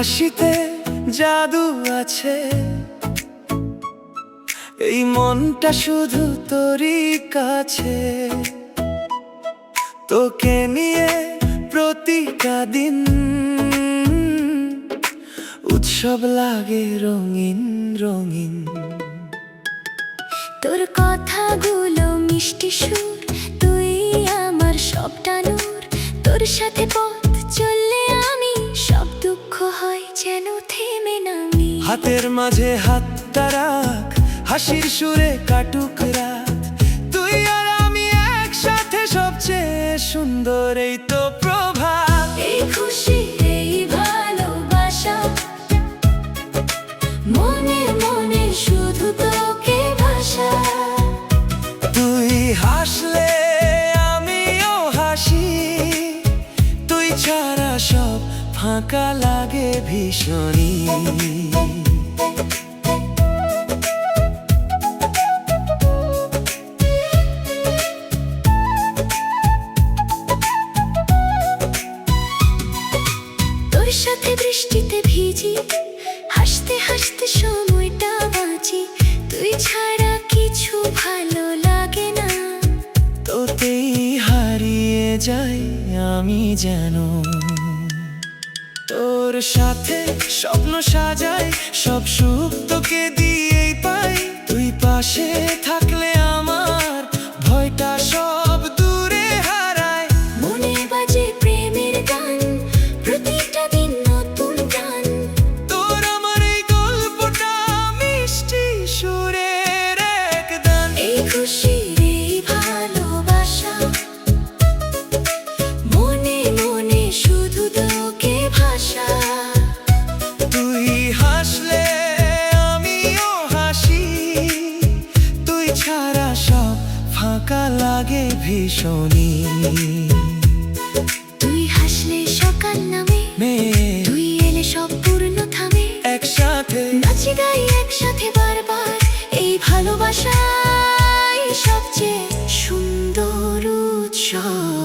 হাসিতে জাদু আছে, এই মনটা শুধু তোরই কাছে। তোকে নিয়ে প্রতিটা দিন উৎসব লাগে রঙিন রঙিন। তোর কথাগুলো মিষ্টি সুর, তুই আমার সবটা নূর। তোর সাথে পথ চললে আমি সব দুঃখ হয় যেন থেমে নামি। হাতের মাঝে হাতটা রাখ, হাসির সুরে কাটুক রাত। তুই আর আমি একসাথে সবচেয়ে সুন্দর এই তো প্রভাত। এই খুশি এই ভালোবাসা, মনে মনে শুধু তোকে ভাষা। তুই হাসলে আমিও হাসি, তুই ছাড়া সব ফাঁকা লাগে ভীষণই। তোর সাথে বৃষ্টিতে ভিজি, হাসতে হাসতে সময়টা বাঁচি। তুই ছাড়া কিছু ভালো লাগে না, তোতেই হারিয়ে যাই আমি যেন। তোর সাথে স্বপ্ন সাজাই, সব সুখ তোকে দিয়েই পাই। তুই পাশে থাকলে আমার ভয়টা সব দূরে হারায়। মনে বাজে প্রেমের গান, প্রতিটা দিন নতুন গান। তোর আমার এই গল্পটা মিষ্টি সুরের এক দান। এই খুশি এই ভালোবাসা, মনে মনে শুধু তোকে ভাষা। তুই হাসলে আমিও হাসি, তুই ছাড়া সব ফাঁকা লাগে ভীষণই। তুই হাসলে সকাল নামে, তুই এলে সব পূর্ণ থামে। একসাথে নাচি গাই একসাথে বারবার, এই ভালোবাসাই সবচেয়ে সুন্দর উৎসব।